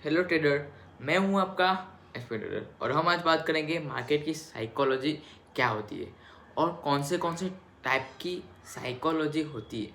Hello trader, मैं हूं आपका एसपी ट्रेडर और हम आज बात करेंगे मार्केट की साइकोलॉजी क्या होती है और कौन से टाइप की साइकोलॉजी होती है,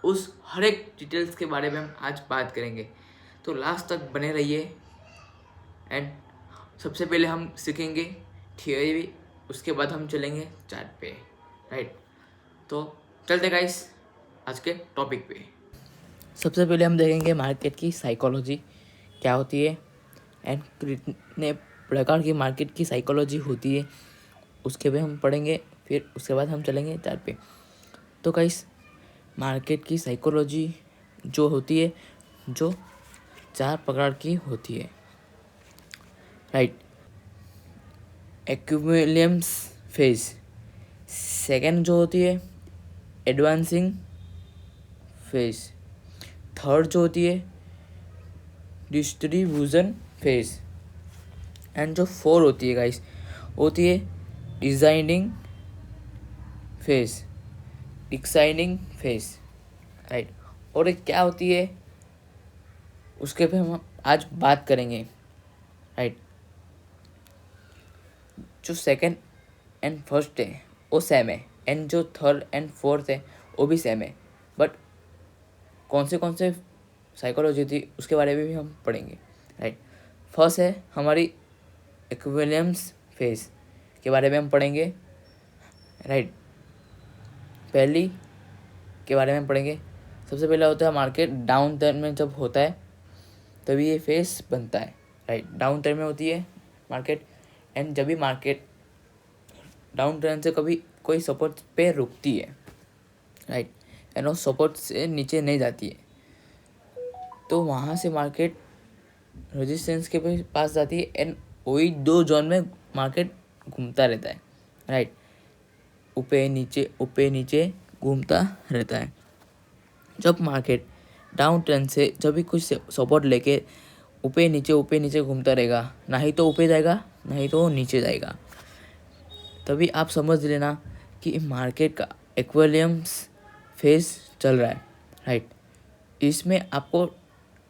उस हर एक डिटेल्स के बारे में हम आज बात करेंगे। तो लास्ट तक बने रहिए। एंड सबसे पहले हम सीखेंगे थियोरी, उसके बाद हम चलेंगे चार्ट पे। राइट, तो चलते गाइस आज के टॉपिक पे। सबसे पहले हम देखेंगे मार्केट की साइकोलॉजी क्या होती है एंड कितने प्रकार की मार्केट की साइकोलॉजी होती है, उसके पे हम पढ़ेंगे। फिर उसके बाद हम चलेंगे चार्ट पे। तो गाइस, मार्केट की साइकोलॉजी जो होती है, जो 4 प्रकार की होती है। राइट, एक्विलियम्स फेज, सेकेंड जो होती है एडवांसिंग फेज, थर्ड जो होती है डिस्ट्रीब्यूशन फेज, एंड जो 4 होती है गाइस होती है डिजाइनिंग फेज, डिक्साइनिंग फेज। राइट, और एक क्या होती है उसके पे हम आज बात करेंगे। राइट, जो सेकंड एंड फर्स्ट है वो सेम है, एंड जो थर्ड एंड फोर्थ है वो भी सेम है, बट कौन से साइकोलॉजी थी उसके बारे में भी हम पढ़ेंगे। राइट, फर्स्ट है हमारी इक्विलियम्स फेज के बारे में हम पढ़ेंगे। राइट, पहली के बारे में हम पढ़ेंगे। सबसे पहला होता है मार्केट डाउन टर्न में जब होता है तभी ये फेस बनता है। राइट, डाउन टर्न में होती है मार्केट, एंड जब भी मार्केट डाउन टर्न से कभी कोई सपोर्ट पे रुकती है, राइट, एंड वो सपोर्ट से नीचे नहीं जाती है, तो वहाँ से मार्केट रेजिस्टेंस के पास जाती है, एंड वही 2 जोन में मार्केट घूमता रहता है। राइट, ऊपर नीचे घूमता रहता है। जब मार्केट डाउन ट्रेंड से जब भी कुछ सपोर्ट लेके ऊपर नीचे घूमता रहेगा, ना ही तो ऊपर जाएगा ना ही तो नीचे जाएगा, तभी आप समझ लेना कि मार्केट का इक्विलियम्स फेज चल रहा है। राइट, इसमें आपको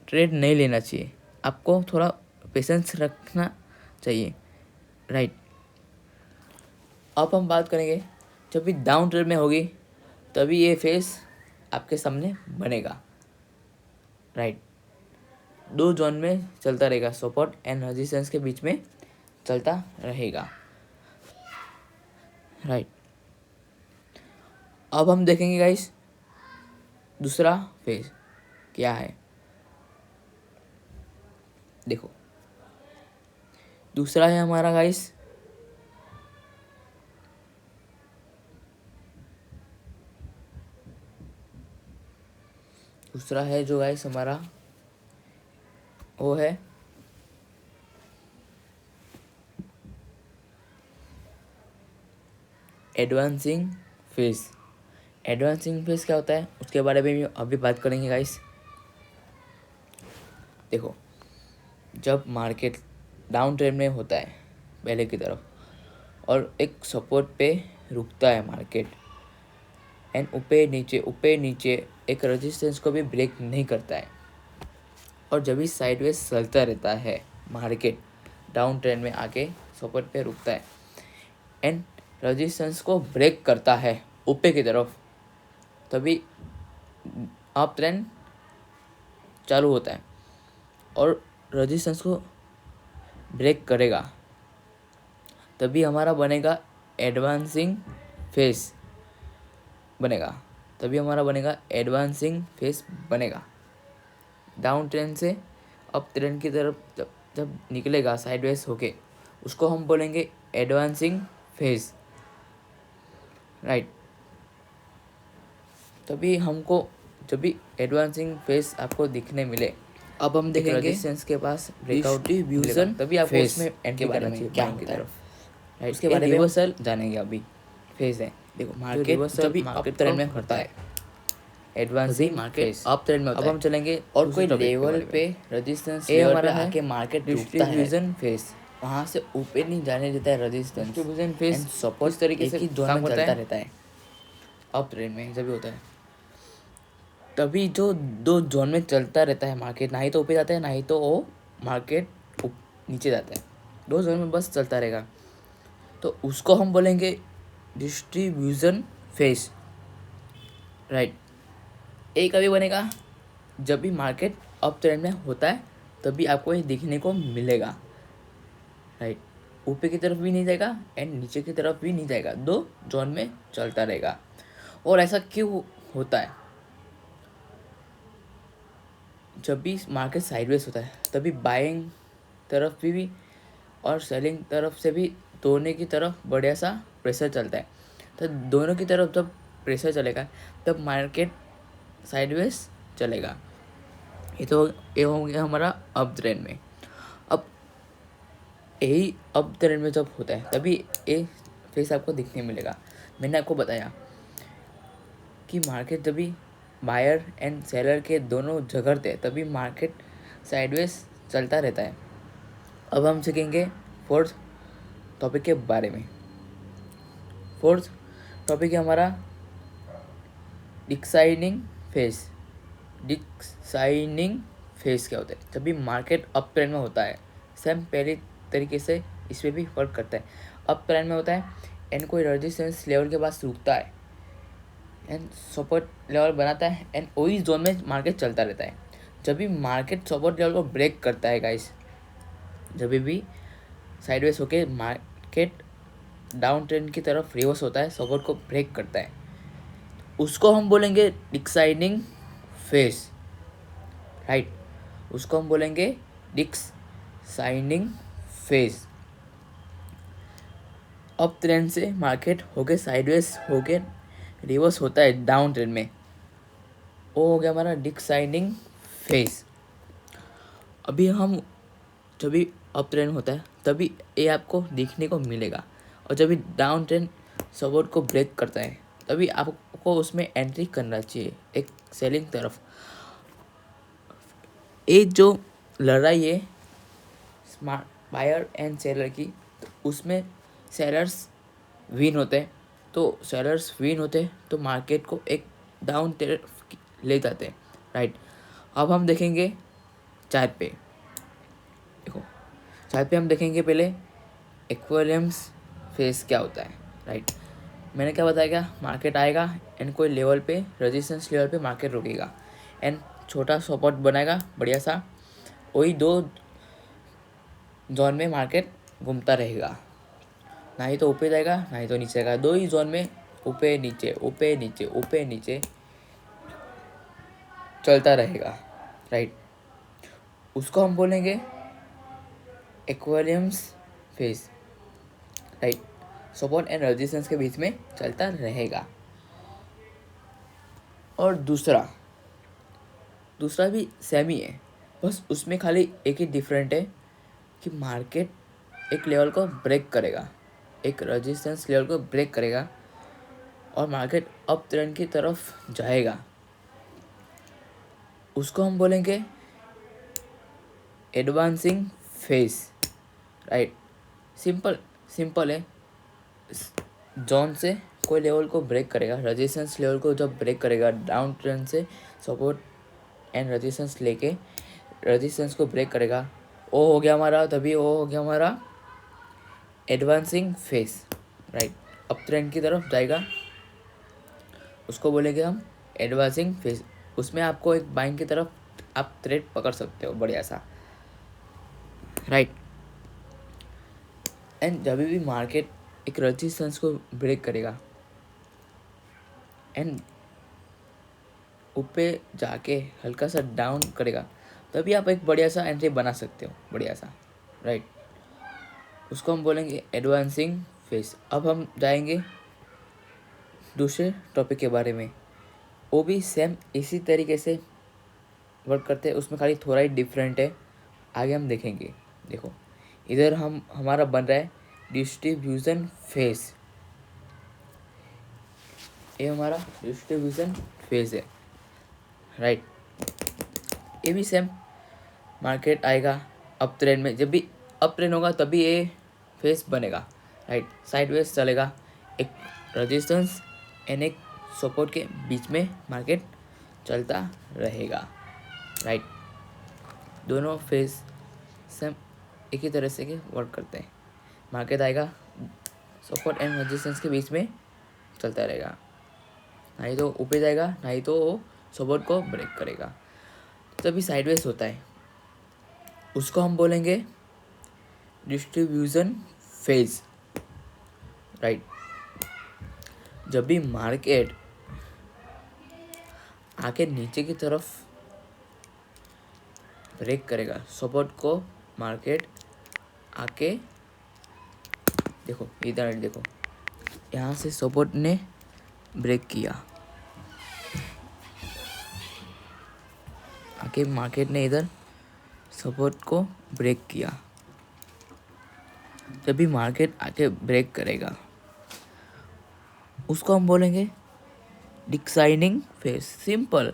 ट्रेड नहीं लेना चाहिए, आपको थोड़ा पेशेंस रखना चाहिए। राइट, अब हम बात करेंगे जब भी डाउन ट्रेड में होगी तभी ये फेस आपके सामने बनेगा। राइट, 2 जोन में चलता रहेगा, सपोर्ट एंड रेजिस्टेंस के बीच में चलता रहेगा। राइट, अब हम देखेंगे गाइस दूसरा फेज क्या है। देखो, दूसरा है हमारा गाइस दूसरा है जो गाइस हमारा वो है एडवांसिंग फेज। एडवांसिंग फेज क्या होता है उसके बारे में भी अभी बात करेंगे गाइस। देखो, जब मार्केट डाउन ट्रेंड में होता है पहले की तरफ और एक सपोर्ट पे रुकता है मार्केट, एंड ऊपर नीचे एक रेजिस्टेंस को भी ब्रेक नहीं करता है, और जब भी साइडवेज चलता रहता है मार्केट डाउन ट्रेंड में आके सपोर्ट पे रुकता है एंड रेजिस्टेंस को ब्रेक करता है ऊपर की तरफ, तभी अप ट्रेंड चालू होता है और रेजिस्टेंस को ब्रेक करेगा, तभी हमारा बनेगा एडवांसिंग फेस बनेगा। डाउन ट्रेंड से अप ट्रेंड की तरफ जब निकलेगा साइडवेज होके, उसको हम बोलेंगे एडवांसिंग फेज। राइट, तभी हमको जब भी एडवांसिंग फेज आपको दिखने मिले, अब हम देखेंगे रेजिस्टेंस के पास ब्रेकआउट डिस्ट्रीब्यूशन, तभी आपको उसमें एंट्री करना चाहिए क्या होता है। राइट, उसके बारे में रिवर्सल जानेंगे। अभी फेज है, देखो मार्केट जब भी अप ट्रेंड में होता है, एडवांसिंग मार्केट अप ट्रेंड में होता है। अब हम चलेंगे और कोई लेवल पे रेजिस्टेंस लेवल पे आके मार्केट डिस्ट्रीब्यूशन फेज, वहाँ से ऊपर नहीं जाने देता है रेजिस्टेंस। डिस्ट्रीब्यूशन फेज सपोर्ट इस तरीके से जोन में चलता रहता है अप ट्रेंड में जब भी होता है। तभी जो दो जोन में चलता रहता है मार्केट, ना ही तो ऊपर जाता है ना ही तो वो मार्केट नीचे जाता है, दो जोन में बस चलता रहेगा, तो उसको हम बोलेंगे डिस्ट्रीब्यूशन फेज, राइट। एक कभी बनेगा जब भी मार्केट अप ट्रेंड में होता है, तभी आपको ये देखने को मिलेगा, राइट। ऊपर की तरफ भी नहीं जाएगा एंड नीचे की तरफ भी नहीं जाएगा, दो जोन में चलता रहेगा। और ऐसा क्यों होता है? जब भी मार्केट साइडवेज होता है तभी बाइंग तरफ भी और सेलिंग तरफ से भी दोनों की तरफ बढ़िया सा प्रेशर चलता है। तो दोनों की तरफ जब प्रेशर चलेगा तब मार्केट साइडवेज चलेगा। ये हो गया हमारा अप ट्रेंड में। अब यही अप ट्रेंड में जब होता है तभी ये फेस आपको दिखने मिलेगा। मैंने आपको बताया कि मार्केट जब भी बायर एंड सेलर के दोनों झगड़ते हैं तभी मार्केट साइडवेज चलता रहता है। अब हम सीखेंगे फोर्थ टॉपिक के बारे में। फोर्थ टॉपिक है हमारा डिक्लाइनिंग फेज। डिक्लाइनिंग फेज क्या होता है? जब भी मार्केट अप ट्रेंड में होता है, सेम पहले तरीके से इसमें भी वर्क करता है। अप ट्रेंड में होता है एंड कोई रेजिस्टेंस लेवल के पास रुकता है एंड सपोर्ट लेवल बनाता है एंड वही जोन में मार्केट चलता रहता है। जब भी मार्केट सपोर्ट लेवल को ब्रेक करता है गाइस, जब भी साइडवेज होके मार्केट डाउन ट्रेंड की तरफ रिवर्स होता है, सपोर्ट को ब्रेक करता है, उसको हम बोलेंगे डिक्लाइनिंग फेज, राइट। उसको हम बोलेंगे डिक्लाइनिंग फेज। अप ट्रेंड से मार्केट होके साइडवेज होके रिवर्स होता है डाउन ट्रेंड में, वो हो गया हमारा डिक्लाइनिंग फेज। अभी हम जब भी अप ट्रेंड होता है तभी ये आपको देखने को मिलेगा, और जब भी डाउन ट्रेंड सपोर्ट को ब्रेक करता है तभी आपको उसमें एंट्री करना चाहिए एक सेलिंग तरफ। ये जो लड़ाई है स्मार्ट बायर एंड सेलर की, तो उसमें सेलर्स विन होते हैं, तो सेलर्स विन होते हैं तो मार्केट को एक डाउन तरफ ले जाते हैं, राइट। अब हम देखेंगे चार्ट पे। देखो चार्ट पे हम देखेंगे पहले इक्विलिब्रियम फेज क्या होता है, राइट। मैंने क्या बताया, क्या मार्केट आएगा एंड कोई लेवल पे रेजिस्टेंस लेवल पे मार्केट रुकेगा एंड छोटा सपोर्ट बनाएगा बढ़िया सा, वही दो जोन में मार्केट घूमता रहेगा, ना ही तो ऊपर जाएगा ना ही तो नीचे जाएगा, दो ही जोन में ऊपर नीचे ऊपर नीचे ऊपर नीचे चलता रहेगा, राइट। उसको हम बोलेंगे equilibrium phase, right. Support and resistance के बीच में चलता रहेगा। और दूसरा भी सेम ही है, बस उसमें खाली एक ही डिफरेंट है कि मार्केट एक लेवल को ब्रेक करेगा, एक रेजिस्टेंस लेवल को ब्रेक करेगा और मार्केट अप ट्रेंड की तरफ जाएगा। उसको हम बोलेंगे एडवांसिंग फेज, राइट। सिंपल है, जोन से कोई लेवल को ब्रेक करेगा, रेजिस्टेंस लेवल को जब ब्रेक करेगा डाउन ट्रेंड से सपोर्ट एंड रेजिस्टेंस लेके रेजिस्टेंस को ब्रेक करेगा, वो हो गया हमारा, तभी वो हो गया हमारा advancing phase, right. Up trend की तरफ जाएगा, उसको बोलेंगे हम एडवांसिंग फेज। उसमें आपको एक बाइंग की तरफ आप ट्रेड पकड़ सकते हो बढ़िया सा, राइट। एंड जब भी मार्केट एक रेजिस्टेंस को ब्रेक करेगा एंड ऊपर जाके हल्का सा डाउन करेगा, तभी आप एक बढ़िया सा एंट्री बना सकते हो बढ़िया सा, राइट। उसको हम बोलेंगे एडवांसिंग फेज। अब हम जाएंगे दूसरे टॉपिक के बारे में, वो भी सेम इसी तरीके से वर्क करते हैं, उसमें खाली थोड़ा ही डिफरेंट है, आगे हम देखेंगे। देखो इधर हमारा बन रहा है डिस्ट्रीब्यूशन फेज, ये हमारा डिस्ट्रीब्यूशन फेज है, राइट। ये भी सेम मार्केट आएगा अप ट्रेंड में, जब भी अप ट्रेंड होगा तभी ये फेज बनेगा, राइट। साइडवेज चलेगा, एक रेजिस्टेंस एंड एक सपोर्ट के बीच में मार्केट चलता रहेगा, राइट। दोनों फेज सेम एक ही तरह से के वर्क करते हैं। मार्केट आएगा, सपोर्ट एंड रेजिस्टेंस के बीच में चलता रहेगा, नहीं तो ऊपर जाएगा, नहीं तो वो सपोर्ट को ब्रेक करेगा, तभी साइडवेज होता है। उसको हम बोलेंगे डिस्ट्रीब्यूशन फेज, राइट। जब भी मार्केट आके नीचे की तरफ ब्रेक करेगा, सपोर्ट को मार्केट आके, देखो इधर देखो, यहाँ से सपोर्ट ने ब्रेक किया, आके मार्केट ने इधर सपोर्ट को ब्रेक किया। जब भी मार्केट आके ब्रेक करेगा, उसको हम बोलेंगे डिक्लाइनिंग फेज, सिंपल।